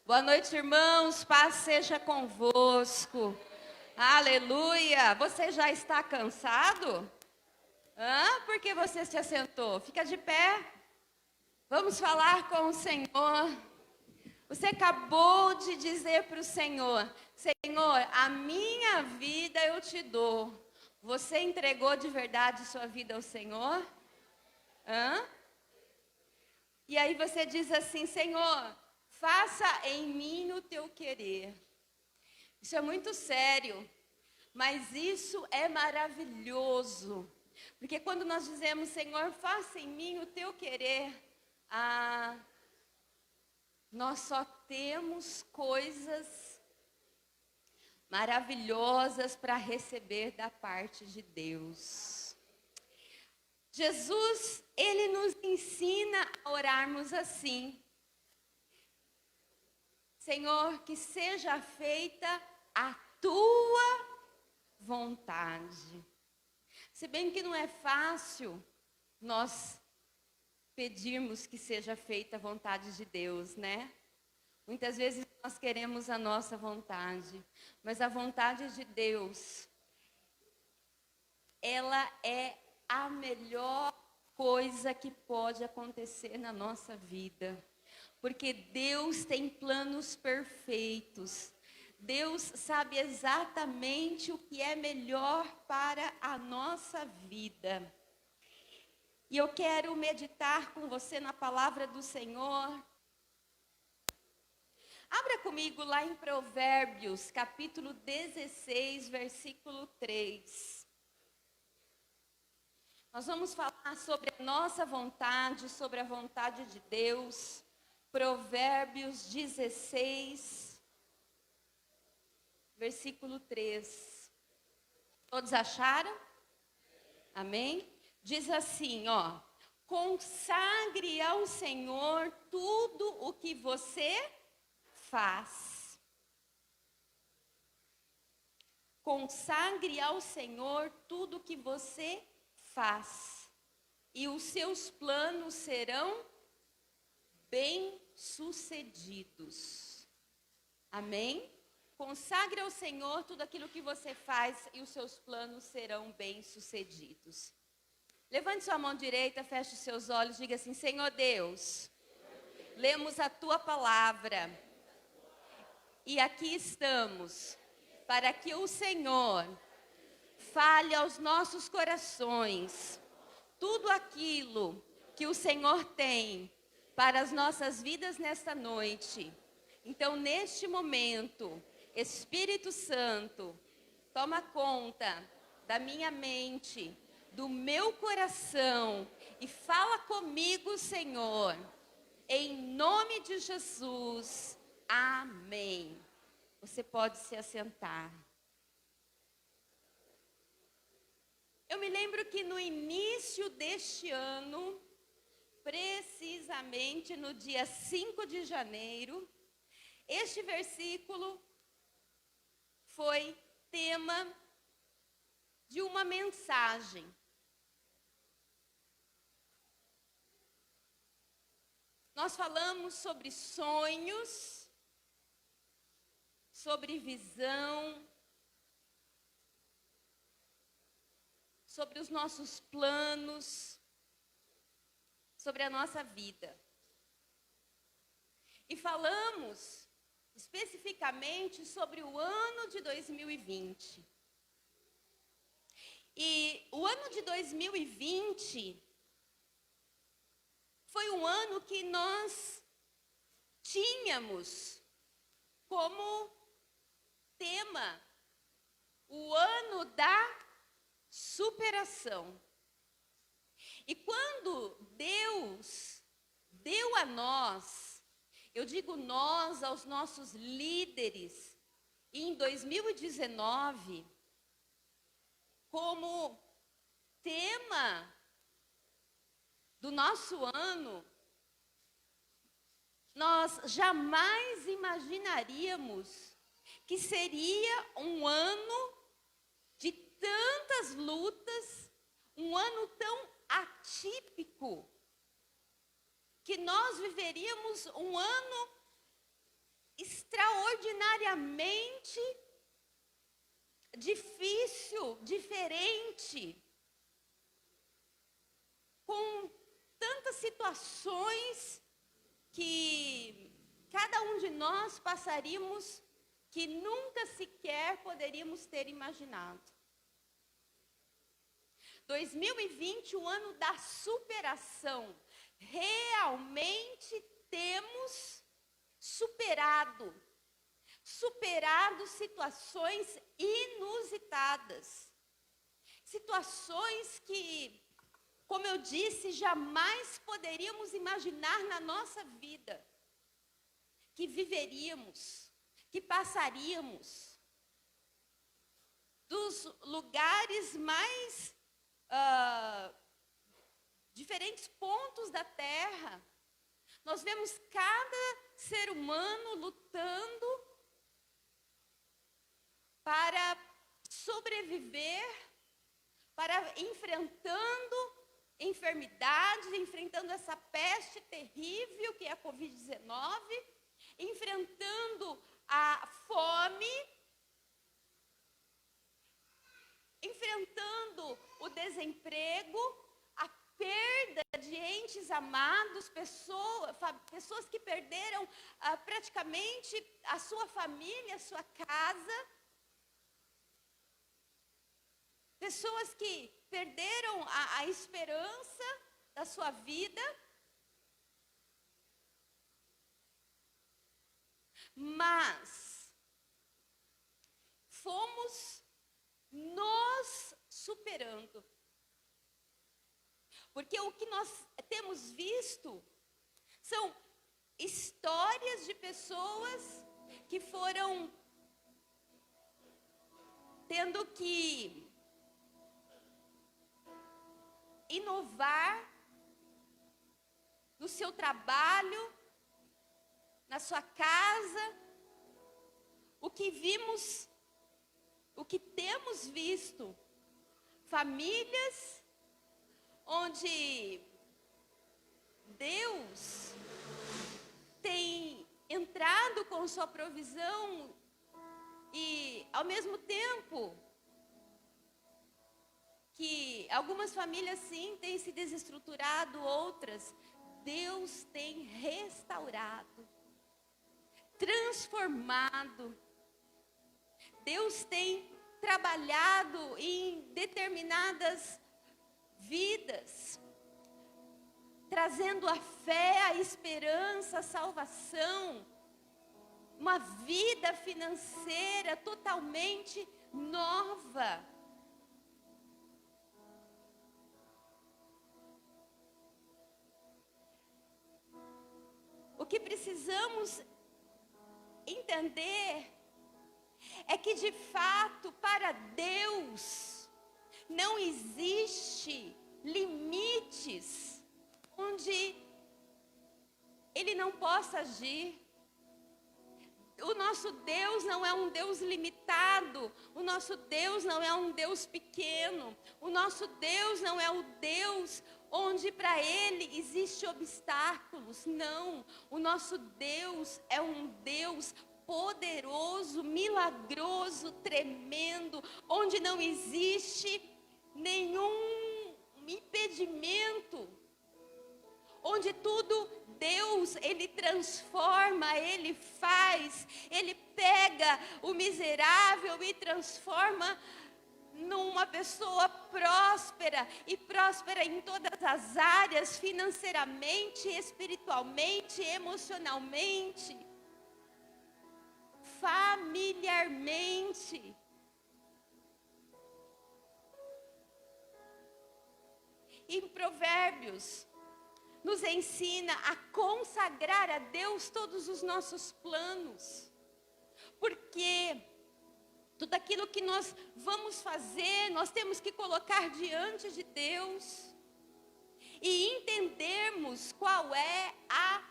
Boa noite, irmãos. Paz seja convosco. Aleluia. Você já está cansado? Por que você se assentou? Fica de pé. Vamos falar com o Senhor. Você acabou de dizer para o Senhor: Senhor, a minha vida eu te dou. Você entregou de verdade sua vida ao Senhor? E aí você diz assim: Senhor, faça em mim o teu querer. Isso é muito sério, mas isso é maravilhoso. Porque quando nós dizemos: Senhor, faça em mim o teu querer, nós só temos coisas maravilhosas para receber da parte de Deus. Jesus, ele nos ensina a orarmos assim: Senhor, que seja feita a tua vontade. Se bem que não é fácil nós pedirmos que seja feita a vontade de Deus, né? Muitas vezes nós queremos a nossa vontade, mas a vontade de Deus, ela é a melhor coisa que pode acontecer na nossa vida. Porque Deus tem planos perfeitos. Deus sabe exatamente o que é melhor para a nossa vida. E eu quero meditar com você na palavra do Senhor. Abra comigo lá em Provérbios, capítulo 16, versículo 3. Nós vamos falar sobre a nossa vontade, sobre a vontade de Deus. Provérbios 16, versículo 3. Todos acharam? Amém? Diz assim, consagre ao Senhor tudo o que você faz. Consagre ao Senhor tudo o que você faz, e os seus planos serão bem-sucedidos. Amém? Consagre ao Senhor tudo aquilo que você faz e os seus planos serão bem-sucedidos. Levante sua mão direita, feche os seus olhos, diga assim: Senhor Deus, lemos a tua palavra e aqui estamos para que o Senhor fale aos nossos corações tudo aquilo que o Senhor tem para as nossas vidas nesta noite. Então, neste momento, Espírito Santo, toma conta da minha mente, do meu coração e fala comigo, Senhor, em nome de Jesus. Amém. Você pode se assentar. Eu me lembro que no início deste ano, precisamente no dia 5 de janeiro, este versículo foi tema de uma mensagem. Nós falamos sobre sonhos, sobre visão, sobre os nossos planos, sobre a nossa vida. E falamos especificamente sobre o ano de 2020. E o ano de 2020 foi um ano que nós tínhamos como tema o ano da superação. E quando Deus deu a nós, eu digo nós, aos nossos líderes, em 2019, como tema do nosso ano, nós jamais imaginaríamos que seria um ano de tantas lutas, um ano tão atípico, que nós viveríamos um ano extraordinariamente difícil, diferente, com tantas situações que cada um de nós passaríamos que nunca sequer poderíamos ter imaginado. 2020, o ano da superação. Realmente temos superado situações inusitadas. Situações que, como eu disse, jamais poderíamos imaginar na nossa vida. Que viveríamos, que passaríamos. Dos lugares mais diferentes pontos da terra. Nós vemos cada ser humano lutando para sobreviver, para enfrentando enfermidades, enfrentando essa peste terrível que é a Covid-19, enfrentando a fome, enfrentando o desemprego, a perda de entes amados, pessoas que perderam praticamente a sua família, a sua casa, pessoas que perderam a esperança da sua vida, mas fomos nos superando. Porque o que nós temos visto são histórias de pessoas que foram tendo que inovar no seu trabalho, na sua casa. O que temos visto, famílias onde Deus tem entrado com sua provisão e, ao mesmo tempo, que algumas famílias sim têm se desestruturado, outras Deus tem restaurado, transformado. Deus tem trabalhado em determinadas vidas, trazendo a fé, a esperança, a salvação, uma vida financeira totalmente nova. O que precisamos entender é que, de fato, para Deus não existe limites onde Ele não possa agir. O nosso Deus não é um Deus limitado, o nosso Deus não é um Deus pequeno, o nosso Deus não é o Deus onde para Ele existe obstáculos. Não, o nosso Deus é um Deus poderoso, milagroso, tremendo, onde não existe nenhum impedimento, onde tudo Deus, Ele transforma, Ele faz, Ele pega o miserável e transforma numa pessoa próspera, e próspera em todas as áreas, financeiramente, espiritualmente, emocionalmente, familiarmente. Em Provérbios, nos ensina a consagrar a Deus todos os nossos planos, porque tudo aquilo que nós vamos fazer, nós temos que colocar diante de Deus e entendermos qual é a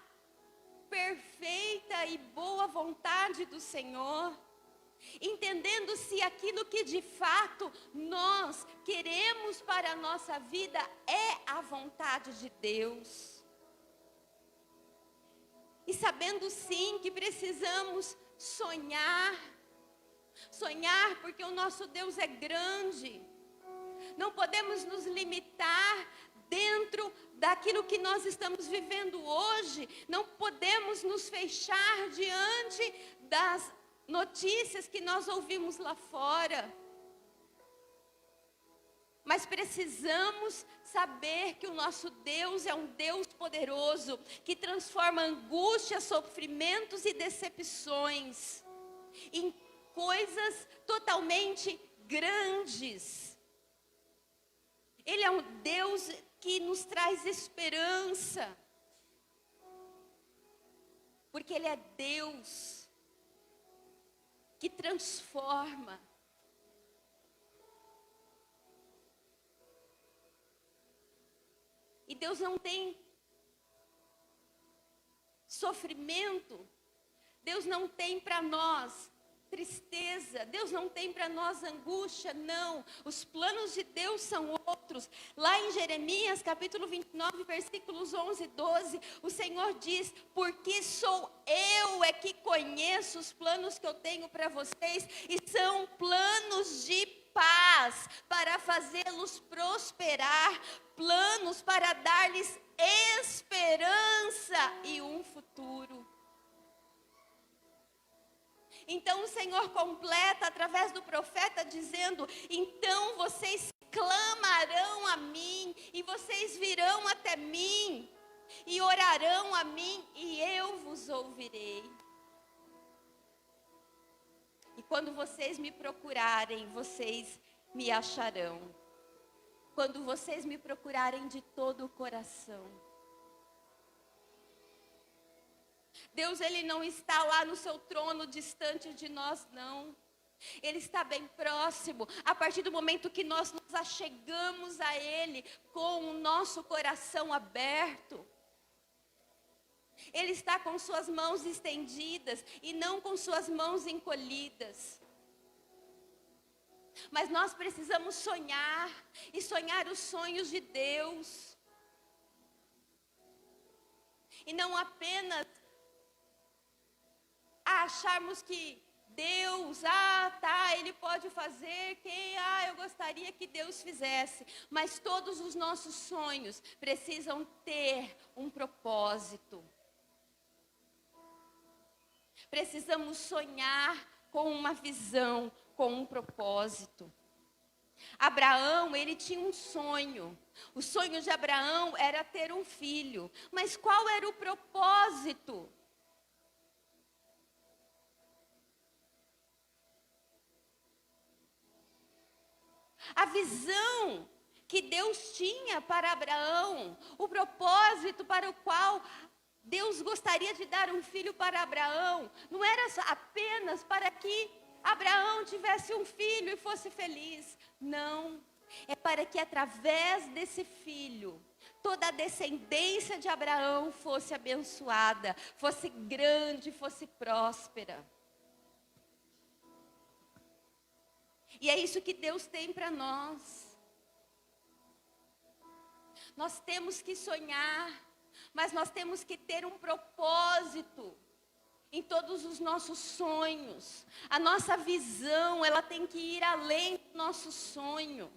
perfeita e boa vontade do Senhor, entendendo se aquilo que de fato nós queremos para a nossa vida é a vontade de Deus. E sabendo sim que precisamos sonhar. Sonhar porque o nosso Deus é grande. Não podemos nos limitar dentro daquilo que nós estamos vivendo hoje. Não podemos nos fechar diante das notícias que nós ouvimos lá fora. Mas precisamos saber que o nosso Deus é um Deus poderoso, que transforma angústias, sofrimentos e decepções em coisas totalmente grandes. Ele é um Deus que nos traz esperança. Porque Ele é Deus que transforma. E Deus não tem sofrimento. Deus não tem para nós tristeza. Deus não tem para nós angústia, não. Os planos de Deus são outros. Lá em Jeremias, capítulo 29, versículos 11 e 12, o Senhor diz: porque sou eu é que conheço os planos que eu tenho para vocês, e são planos de paz, para fazê-los prosperar, planos para dar-lhes esperança e um futuro. Então o Senhor completa através do profeta dizendo: então vocês clamarão a mim, e vocês virão até mim, e orarão a mim, e eu vos ouvirei. E quando vocês me procurarem, vocês me acharão. Quando vocês me procurarem de todo o coração. Deus, Ele não está lá no seu trono distante de nós, não. Ele está bem próximo. A partir do momento que nós nos achegamos a Ele com o nosso coração aberto. Ele está com suas mãos estendidas e não com suas mãos encolhidas. Mas nós precisamos sonhar e sonhar os sonhos de Deus. E não apenas acharmos que Deus, Ele pode fazer, eu gostaria que Deus fizesse. Mas todos os nossos sonhos precisam ter um propósito. Precisamos sonhar com uma visão, com um propósito. Abraão, ele tinha um sonho. O sonho de Abraão era ter um filho. Mas qual era o propósito? A visão que Deus tinha para Abraão, o propósito para o qual Deus gostaria de dar um filho para Abraão, não era apenas para que Abraão tivesse um filho e fosse feliz. Não, é para que através desse filho, toda a descendência de Abraão fosse abençoada, fosse grande, fosse próspera. E é isso que Deus tem para nós. Nós temos que sonhar, mas nós temos que ter um propósito em todos os nossos sonhos. A nossa visão, ela tem que ir além do nosso sonho.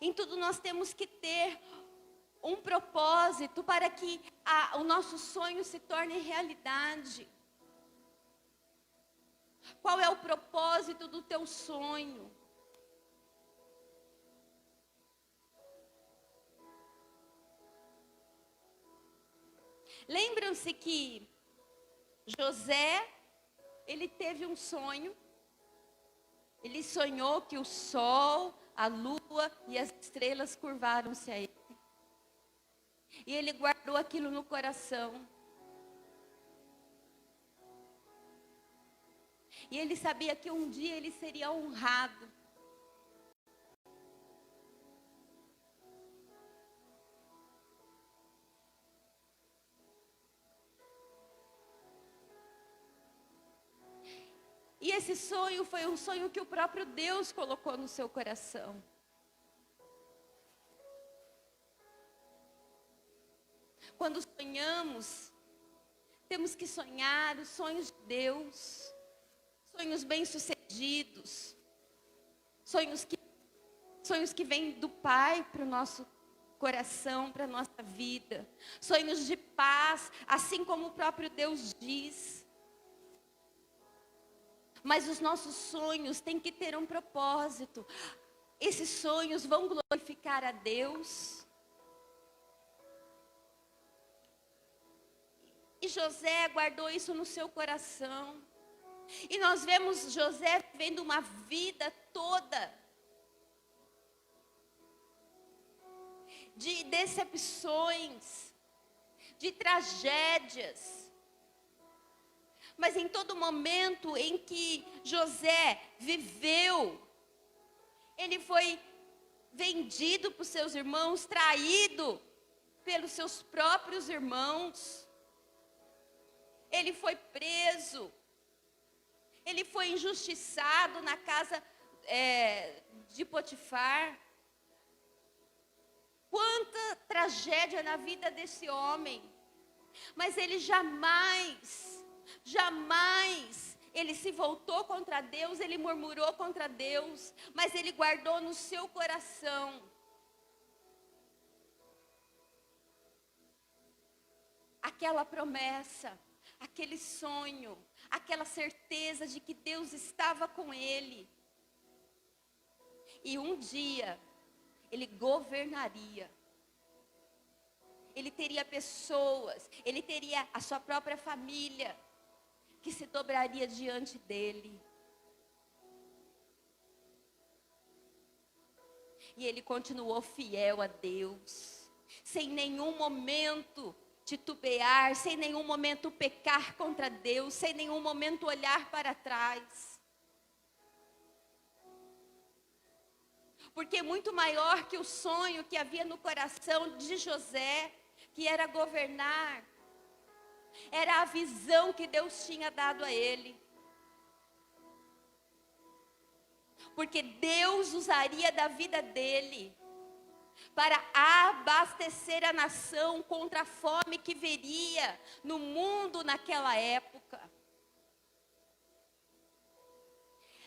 Em tudo nós temos que ter um propósito para que o nosso sonho se torne realidade. Qual é o propósito do teu sonho? Lembram-se que José, ele teve um sonho. Ele sonhou que o sol, a lua e as estrelas curvaram-se a ele. E ele guardou aquilo no coração. E ele sabia que um dia ele seria honrado. E esse sonho foi um sonho que o próprio Deus colocou no seu coração. quando sonhamos, temos que sonhar os sonhos de Deus, sonhos bem-sucedidos, sonhos que vêm do Pai para o nosso coração, para a nossa vida, sonhos de paz, assim como o próprio Deus diz. Mas os nossos sonhos têm que ter um propósito. Esses sonhos vão glorificar a Deus. E José guardou isso no seu coração. E nós vemos José vivendo uma vida toda de decepções, de tragédias. Mas em todo momento em que José viveu, ele foi vendido por seus irmãos, traído pelos seus próprios irmãos. Ele foi preso. Ele foi injustiçado na casa de Potifar. Quanta tragédia na vida desse homem. Mas ele jamais ele se voltou contra Deus, ele murmurou contra Deus, mas ele guardou no seu coração aquela promessa, aquele sonho, aquela certeza de que Deus estava com ele. E um dia ele governaria. Ele teria pessoas, ele teria a sua própria família que se dobraria diante dele. E ele continuou fiel a Deus, sem nenhum momento titubear, sem nenhum momento pecar contra Deus, sem nenhum momento olhar para trás. Porque muito maior que o sonho que havia no coração de José, que era governar, era a visão que Deus tinha dado a ele. Porque Deus usaria da vida dele para abastecer a nação contra a fome que viria no mundo naquela época.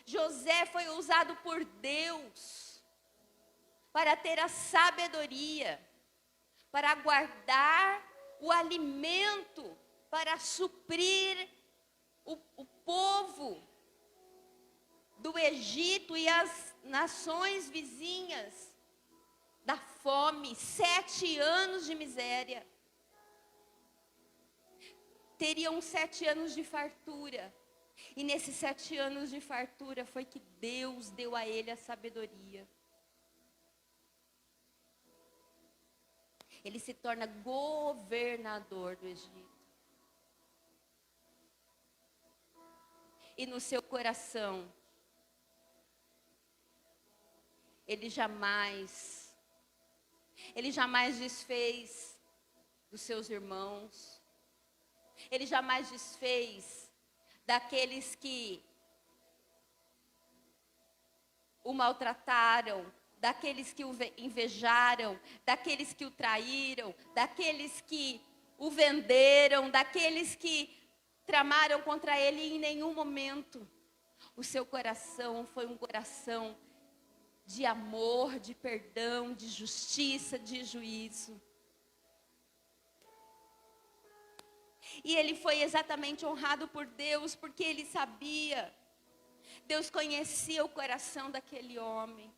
José foi usado por Deus para ter a sabedoria, para guardar o alimento, para suprir o povo do Egito e as nações vizinhas da fome. 7 anos de miséria. Teriam 7 anos de fartura. E nesses 7 anos de fartura foi que Deus deu a ele a sabedoria. Ele se torna governador do Egito. E no seu coração, ele jamais desfez dos seus irmãos. Ele jamais desfez daqueles que o maltrataram, daqueles que o invejaram, daqueles que o traíram, daqueles que o venderam, daqueles que tramaram contra ele. E em nenhum momento o seu coração foi um coração de amor, de perdão, de justiça, de juízo. E ele foi exatamente honrado por Deus, porque ele sabia, Deus conhecia o coração daquele homem.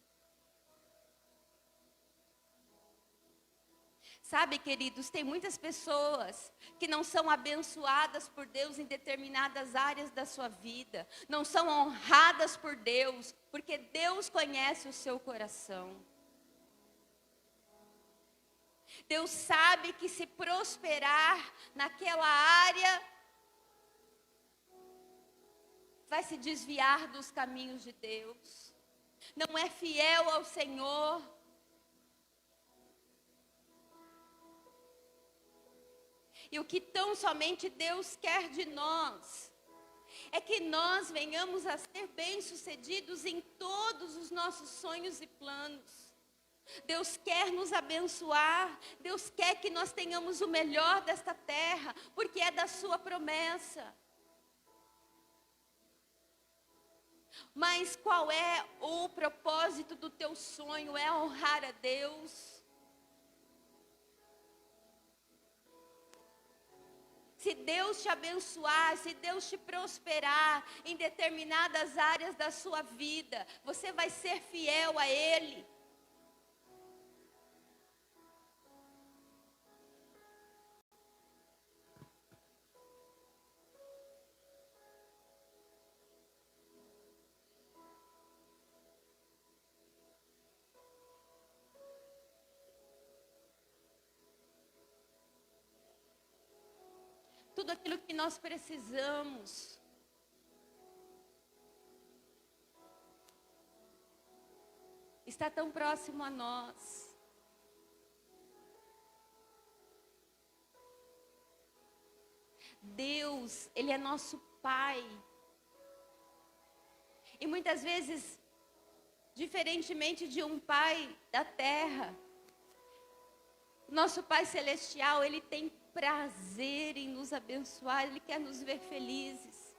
Sabe, queridos, tem muitas pessoas que não são abençoadas por Deus em determinadas áreas da sua vida, não são honradas por Deus, porque Deus conhece o seu coração. Deus sabe que se prosperar naquela área, vai se desviar dos caminhos de Deus, não é fiel ao Senhor. E o que tão somente Deus quer de nós é que nós venhamos a ser bem-sucedidos em todos os nossos sonhos e planos. Deus quer nos abençoar. Deus quer que nós tenhamos o melhor desta terra, porque é da sua promessa. Mas qual é o propósito do teu sonho? É honrar a Deus. Se Deus te abençoar, se Deus te prosperar em determinadas áreas da sua vida, você vai ser fiel a Ele. Tudo aquilo que nós precisamos. Está tão próximo a nós. Deus, Ele é nosso Pai. E muitas vezes, diferentemente de um pai da terra, nosso Pai Celestial, Ele tem prazer em nos abençoar, Ele quer nos ver felizes.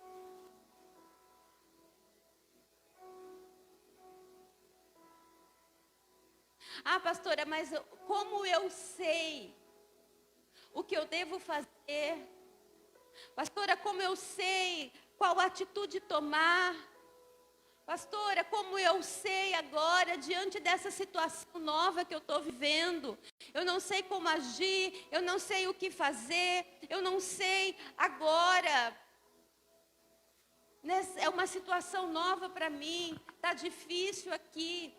Ah, pastora, mas como eu sei o que eu devo fazer? Pastora, como eu sei qual atitude tomar? Pastora, como eu sei agora, diante dessa situação nova que eu estou vivendo, eu não sei como agir, eu não sei o que fazer, eu não sei agora. É uma situação nova para mim, está difícil aqui.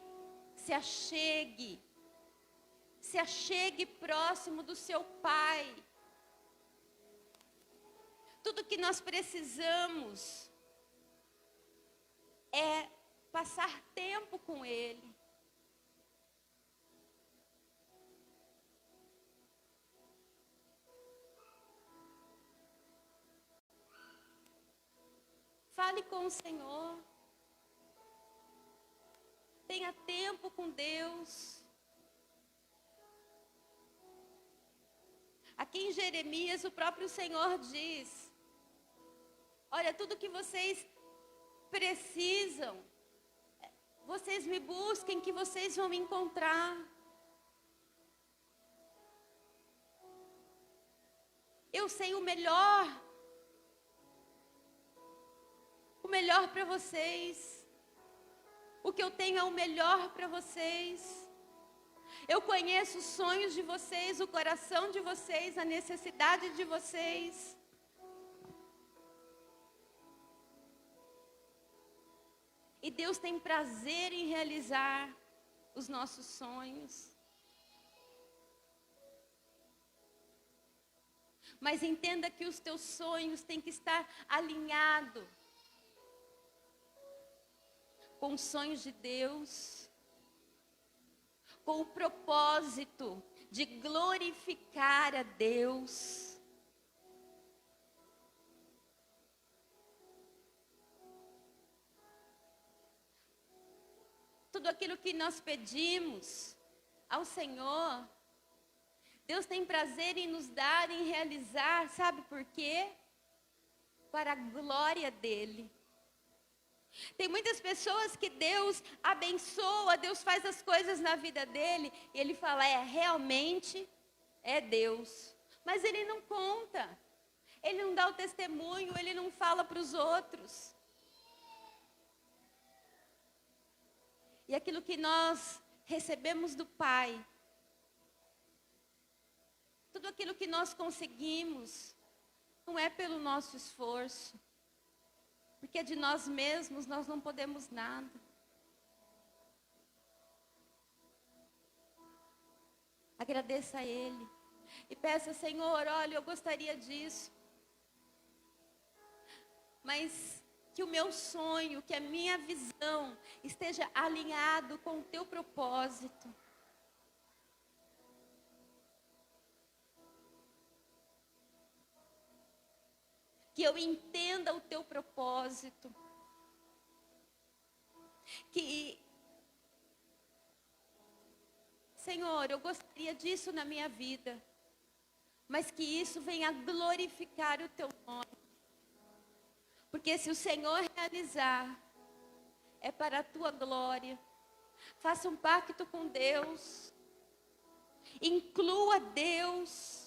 Se achegue próximo do seu Pai. Tudo que nós precisamos é passar tempo com Ele. Fale com o Senhor. Tenha tempo com Deus. Aqui em Jeremias, o próprio Senhor diz: olha, tudo que vocês precisam, vocês me busquem que vocês vão me encontrar. Eu sei o melhor para vocês. O que eu tenho é o melhor para vocês. Eu conheço os sonhos de vocês, o coração de vocês, a necessidade de vocês. E Deus tem prazer em realizar os nossos sonhos. Mas entenda que os teus sonhos têm que estar alinhados com os sonhos de Deus, com o propósito de glorificar a Deus. Tudo aquilo que nós pedimos ao Senhor, Deus tem prazer em nos dar, em realizar, sabe por quê? Para a glória dEle. Tem muitas pessoas que Deus abençoa, Deus faz as coisas na vida dele, e ele fala, realmente é Deus. Mas ele não conta, ele não dá o testemunho, ele não fala para os outros. E aquilo que nós recebemos do Pai, tudo aquilo que nós conseguimos, não é pelo nosso esforço. Porque de nós mesmos nós não podemos nada. Agradeça a Ele. E peça, Senhor, olha, eu gostaria disso. Mas que o meu sonho, que a minha visão esteja alinhado com o teu propósito. Que eu entenda o teu propósito. Que Senhor, eu gostaria disso na minha vida. Mas que isso venha glorificar o teu nome. Porque se o Senhor realizar, é para a tua glória. Faça um pacto com Deus. Inclua Deus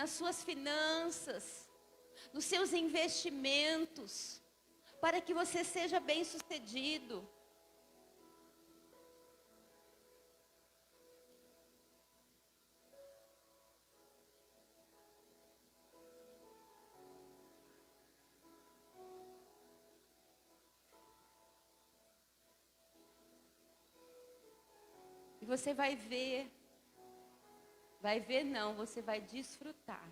nas suas finanças, nos seus investimentos, para que você seja bem-sucedido. E você vai ver não, você vai desfrutar.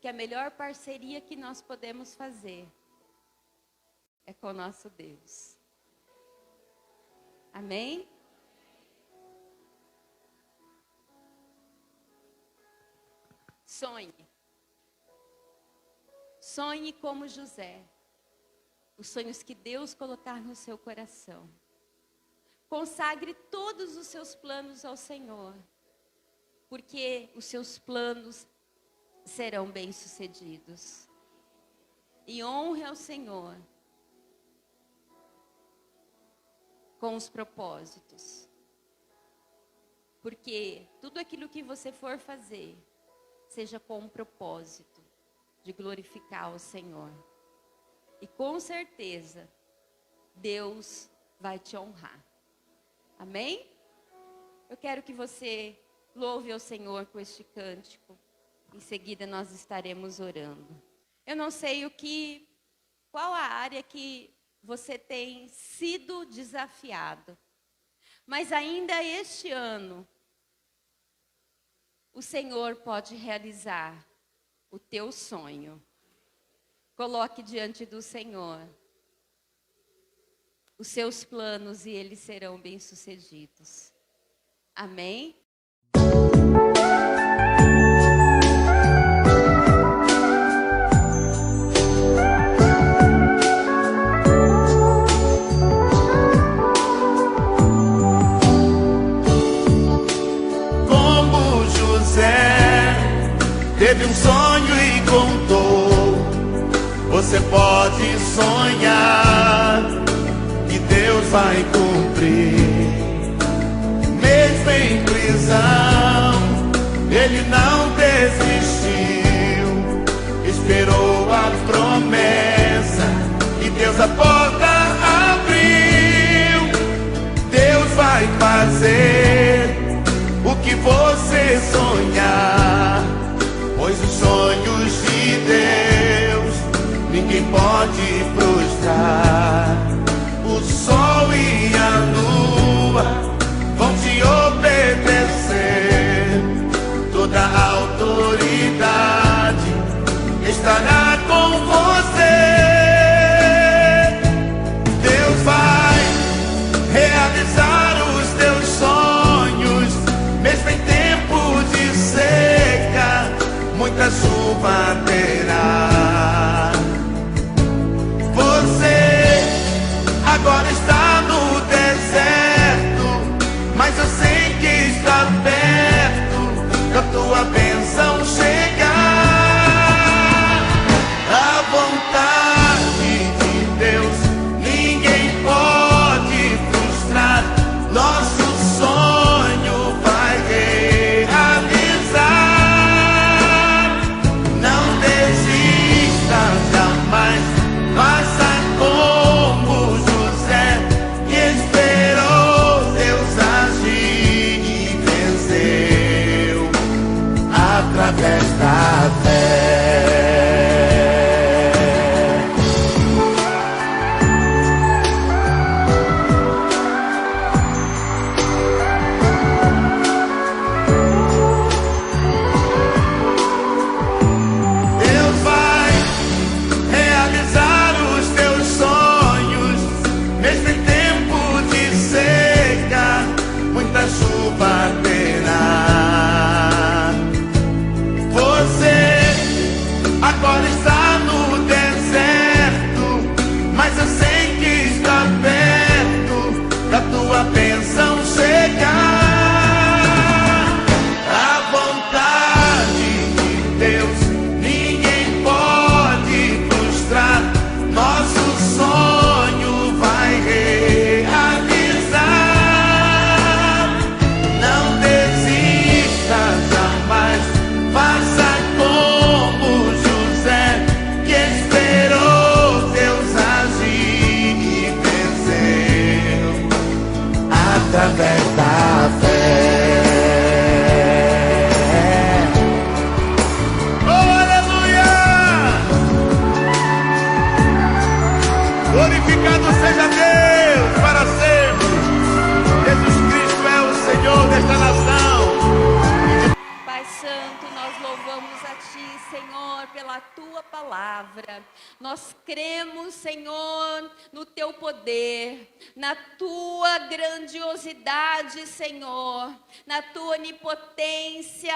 Que a melhor parceria que nós podemos fazer é com o nosso Deus. Amém? Sonhe. Sonhe como José. Os sonhos que Deus colocar no seu coração. Consagre todos os seus planos ao Senhor. Porque os seus planos serão bem-sucedidos. E honre ao Senhor com os propósitos. Porque tudo aquilo que você for fazer, seja com um propósito de glorificar o Senhor. E com certeza, Deus vai te honrar. Amém? Eu quero que você louve ao Senhor com este cântico. Em seguida nós estaremos orando. Eu não sei qual a área que você tem sido desafiado. Mas ainda este ano, o Senhor pode realizar o teu sonho. Coloque diante do Senhor os seus planos e eles serão bem-sucedidos. Amém? Como José teve um sonho e contou. Você pode sonhar que Deus vai cumprir. Mesmo em prisão, ele não desistiu. Esperou a promessa e Deus a porta abriu. Deus vai fazer o que você sonhar, pois os sonhos de Deus ninguém pode frustrar. O sol e a lua vão te obedecer. Toda a autoridade estará com você. sua bênção chegar. A vontade de Deus ninguém pode frustrar. Nosso sonho vai realizar. Não desista jamais. Faça como José, que esperou Deus agir e venceu através da fé. Oh, aleluia! Glorificado seja Deus para sempre. Jesus Cristo é o Senhor desta nação. Pai Santo, nós louvamos a Ti, Senhor, pela Tua palavra. Nós cremos, Senhor, no Teu poder, na Tua grandiosidade, Senhor, na Tua onipotência.